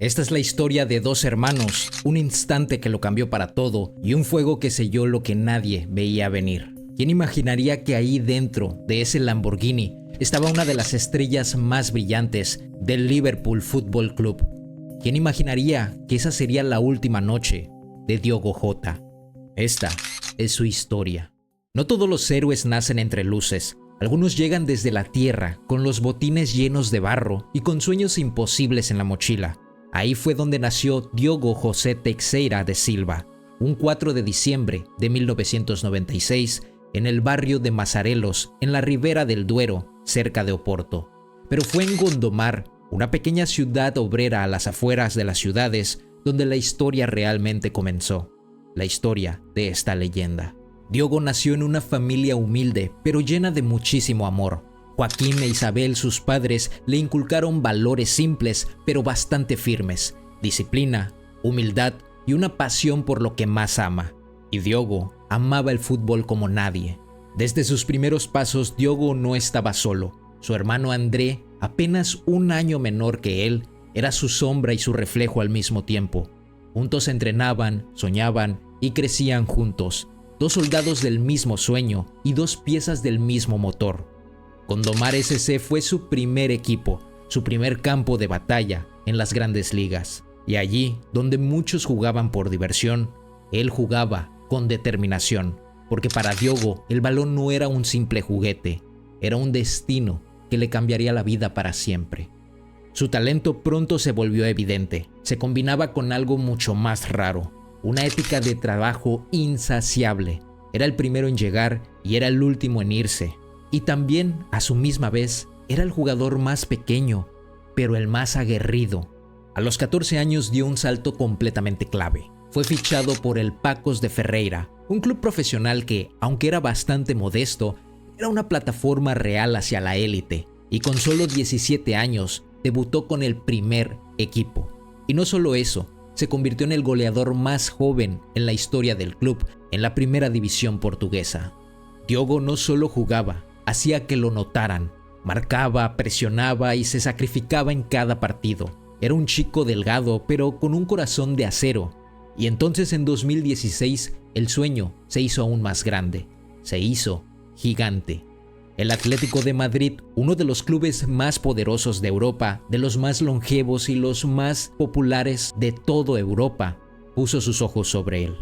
Esta es la historia de dos hermanos, un instante que lo cambió para todo y un fuego que selló lo que nadie veía venir. ¿Quién imaginaría que ahí dentro de ese Lamborghini estaba una de las estrellas más brillantes del Liverpool Football Club? ¿Quién imaginaría que esa sería la última noche de Diogo Jota? Esta es su historia. No todos los héroes nacen entre luces. Algunos llegan desde la tierra, con los botines llenos de barro y con sueños imposibles en la mochila. Ahí fue donde nació Diogo José Teixeira de Silva, un 4 de diciembre de 1996, en el barrio de Mazarelos, en la ribera del Duero, cerca de Oporto. Pero fue en Gondomar, una pequeña ciudad obrera a las afueras de las ciudades, donde la historia realmente comenzó. La historia de esta leyenda. Diogo nació en una familia humilde, pero llena de muchísimo amor. Joaquín e Isabel, sus padres, le inculcaron valores simples, pero bastante firmes: disciplina, humildad y una pasión por lo que más ama. Y Diogo amaba el fútbol como nadie. Desde sus primeros pasos, Diogo no estaba solo. Su hermano André, apenas un año menor que él, era su sombra y su reflejo al mismo tiempo. Juntos entrenaban, soñaban y crecían juntos. Dos soldados del mismo sueño y dos piezas del mismo motor. Gondomar SC fue su primer equipo, su primer campo de batalla en las grandes ligas. Y allí, donde muchos jugaban por diversión, él jugaba con determinación, porque para Diogo el balón no era un simple juguete, era un destino que le cambiaría la vida para siempre. Su talento pronto se volvió evidente, se combinaba con algo mucho más raro, una ética de trabajo insaciable. Era el primero en llegar y era el último en irse. Y también, a su misma vez, era el jugador más pequeño, pero el más aguerrido. A los 14 años dio un salto completamente clave. Fue fichado por el Pacos de Ferreira, un club profesional que, aunque era bastante modesto, era una plataforma real hacia la élite. Y con solo 17 años, debutó con el primer equipo. Y no solo eso, se convirtió en el goleador más joven en la historia del club en la primera división portuguesa. Diogo no solo jugaba, hacía que lo notaran, marcaba, presionaba y se sacrificaba en cada partido. Era un chico delgado, pero con un corazón de acero. Y entonces en 2016 el sueño se hizo aún más grande, se hizo gigante. El Atlético de Madrid, uno de los clubes más poderosos de Europa, de los más longevos y los más populares de toda Europa, puso sus ojos sobre él.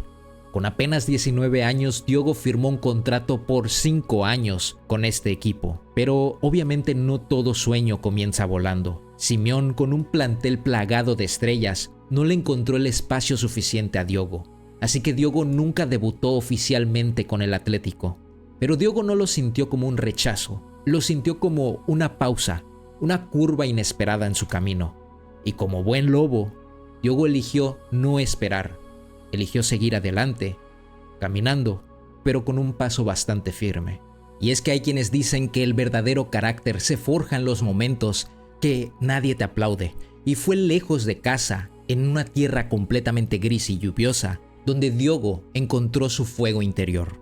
Con apenas 19 años, Diogo firmó un contrato por 5 años con este equipo. Pero obviamente no todo sueño comienza volando. Simeón, con un plantel plagado de estrellas, no le encontró el espacio suficiente a Diogo. Así que Diogo nunca debutó oficialmente con el Atlético. Pero Diogo no lo sintió como un rechazo, lo sintió como una pausa, una curva inesperada en su camino. Y como buen lobo, Diogo eligió no esperar. Eligió seguir adelante, caminando, pero con un paso bastante firme. Y es que hay quienes dicen que el verdadero carácter se forja en los momentos que nadie te aplaude. Y fue lejos de casa, en una tierra completamente gris y lluviosa, donde Diogo encontró su fuego interior.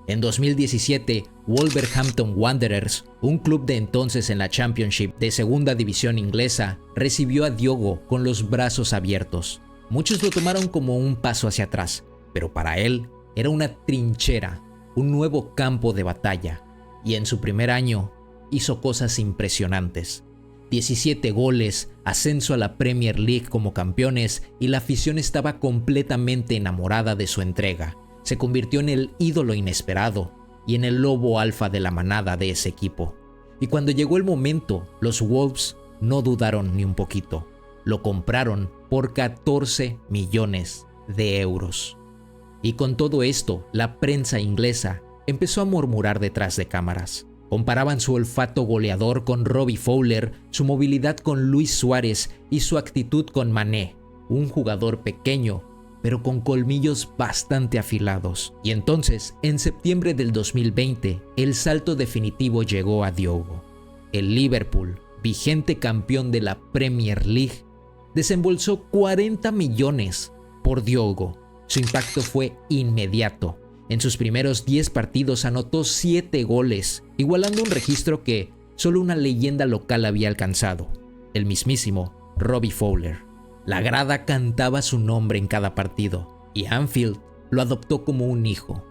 En 2017, Wolverhampton Wanderers, un club de entonces en la Championship de segunda división inglesa, recibió a Diogo con los brazos abiertos. Muchos lo tomaron como un paso hacia atrás, pero para él era una trinchera, un nuevo campo de batalla. Y en su primer año hizo cosas impresionantes. 17 goles, ascenso a la Premier League como campeones y la afición estaba completamente enamorada de su entrega. Se convirtió en el ídolo inesperado y en el lobo alfa de la manada de ese equipo. Y cuando llegó el momento, los Wolves no dudaron ni un poquito. Lo compraron por 14 millones de euros. Y con todo esto, la prensa inglesa empezó a murmurar detrás de cámaras. Comparaban su olfato goleador con Robbie Fowler, su movilidad con Luis Suárez y su actitud con Mané, un jugador pequeño, pero con colmillos bastante afilados. Y entonces, en septiembre del 2020, el salto definitivo llegó a Diogo. El Liverpool, vigente campeón de la Premier League, desembolsó 40 millones por Diogo. Su impacto fue inmediato. En sus primeros 10 partidos anotó 7 goles, igualando un registro que solo una leyenda local había alcanzado, el mismísimo Robbie Fowler. La grada cantaba su nombre en cada partido y Anfield lo adoptó como un hijo.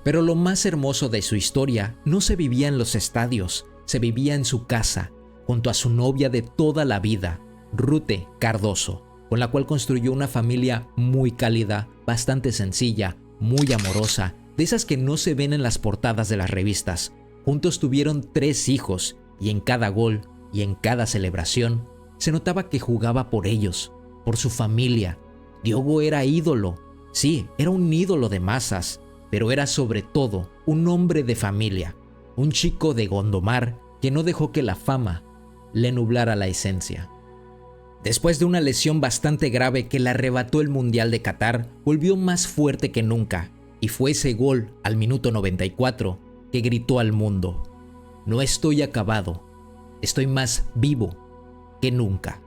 Pero lo más hermoso de su historia no se vivía en los estadios, se vivía en su casa, junto a su novia de toda la vida, Rute Cardoso, con la cual construyó una familia muy cálida, bastante sencilla, muy amorosa, de esas que no se ven en las portadas de las revistas. Juntos tuvieron 3 hijos y en cada gol y en cada celebración se notaba que jugaba por ellos, por su familia. Diogo era ídolo, sí, era un ídolo de masas, pero era sobre todo un hombre de familia, un chico de Gondomar que no dejó que la fama le nublara la esencia. Después de una lesión bastante grave que le arrebató el Mundial de Qatar, volvió más fuerte que nunca, y fue ese gol al minuto 94 que gritó al mundo: no estoy acabado, estoy más vivo que nunca.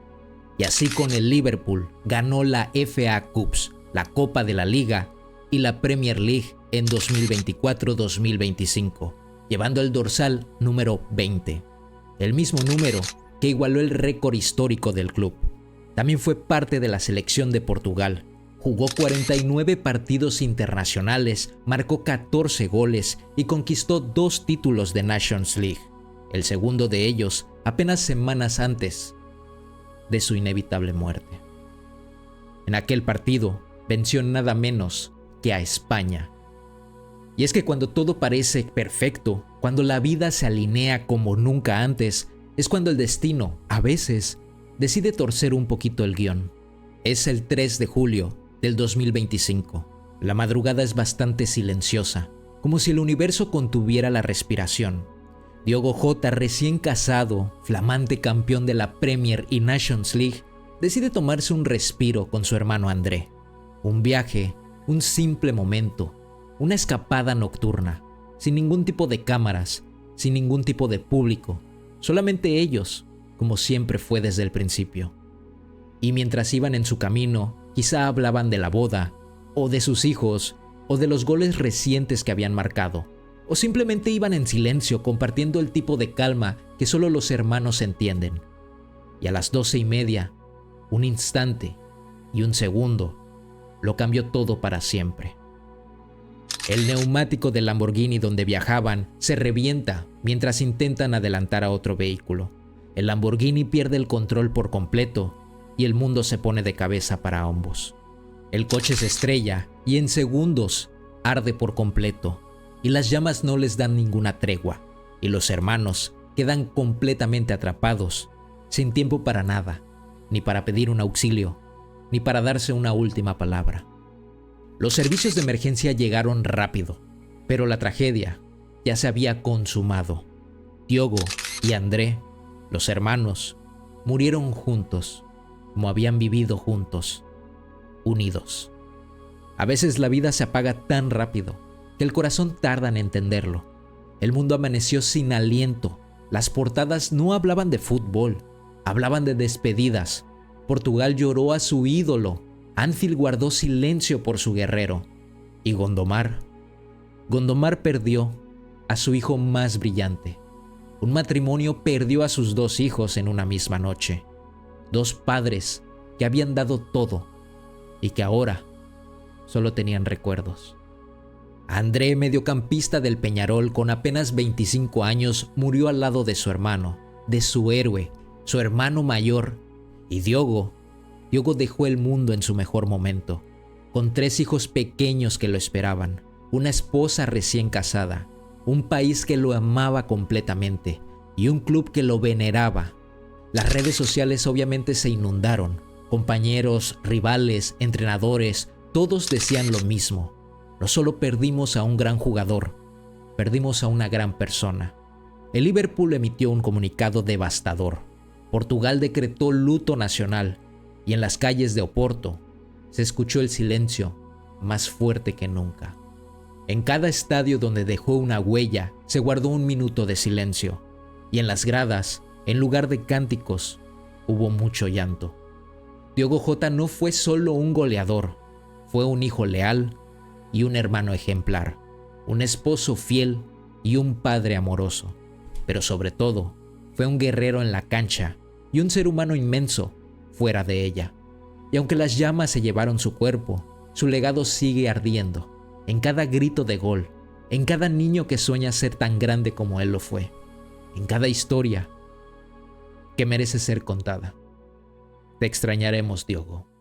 Y así con el Liverpool ganó la FA Cups, la Copa de la Liga y la Premier League en 2024-2025, llevando el dorsal número 20, el mismo número que igualó el récord histórico del club. También fue parte de la selección de Portugal. Jugó 49 partidos internacionales, marcó 14 goles y conquistó 2 títulos de Nations League, el segundo de ellos apenas semanas antes de su inevitable muerte. En aquel partido venció nada menos que a España. Y es que cuando todo parece perfecto, cuando la vida se alinea como nunca antes, es cuando el destino, a veces, decide torcer un poquito el guión. Es el 3 de julio del 2025. La madrugada es bastante silenciosa, como si el universo contuviera la respiración. Diogo Jota, recién casado, flamante campeón de la Premier y Nations League, decide tomarse un respiro con su hermano André. Un viaje, un simple momento, una escapada nocturna, sin ningún tipo de cámaras, sin ningún tipo de público, solamente ellos, como siempre fue desde el principio. Y mientras iban en su camino, quizá hablaban de la boda, o de sus hijos, o de los goles recientes que habían marcado, o simplemente iban en silencio compartiendo el tipo de calma que solo los hermanos entienden. Y a las 12:30, un instante y un segundo, lo cambió todo para siempre. El neumático del Lamborghini donde viajaban se revienta mientras intentan adelantar a otro vehículo. El Lamborghini pierde el control por completo y el mundo se pone de cabeza para ambos. El coche se estrella y en segundos arde por completo y las llamas no les dan ninguna tregua y los hermanos quedan completamente atrapados, sin tiempo para nada, ni para pedir un auxilio, ni para darse una última palabra. Los servicios de emergencia llegaron rápido, pero la tragedia ya se había consumado. Diogo y André, los hermanos, murieron juntos, como habían vivido juntos, unidos. A veces la vida se apaga tan rápido que el corazón tarda en entenderlo. El mundo amaneció sin aliento. Las portadas no hablaban de fútbol, hablaban de despedidas. Portugal lloró a su ídolo. Anfield guardó silencio por su guerrero. Y Gondomar perdió a su hijo más brillante. Un matrimonio perdió a sus 2 hijos en una misma noche. 2 padres que habían dado todo y que ahora solo tenían recuerdos. André, mediocampista del Peñarol con apenas 25 años, murió al lado de su hermano, de su héroe, su hermano mayor. Y Diogo dejó el mundo en su mejor momento, con 3 hijos pequeños que lo esperaban, una esposa recién casada, un país que lo amaba completamente y un club que lo veneraba. Las redes sociales obviamente se inundaron. Compañeros, rivales, entrenadores, todos decían lo mismo. No solo perdimos a un gran jugador, perdimos a una gran persona. El Liverpool emitió un comunicado devastador. Portugal decretó luto nacional y en las calles de Oporto se escuchó el silencio más fuerte que nunca. En cada estadio donde dejó una huella se guardó un minuto de silencio y en las gradas, en lugar de cánticos, hubo mucho llanto. Diogo Jota no fue solo un goleador, fue un hijo leal y un hermano ejemplar, un esposo fiel y un padre amoroso, pero sobre todo fue un guerrero en la cancha y un ser humano inmenso fuera de ella. Y aunque las llamas se llevaron su cuerpo, su legado sigue ardiendo, en cada grito de gol, en cada niño que sueña ser tan grande como él lo fue, en cada historia que merece ser contada. Te extrañaremos, Diogo.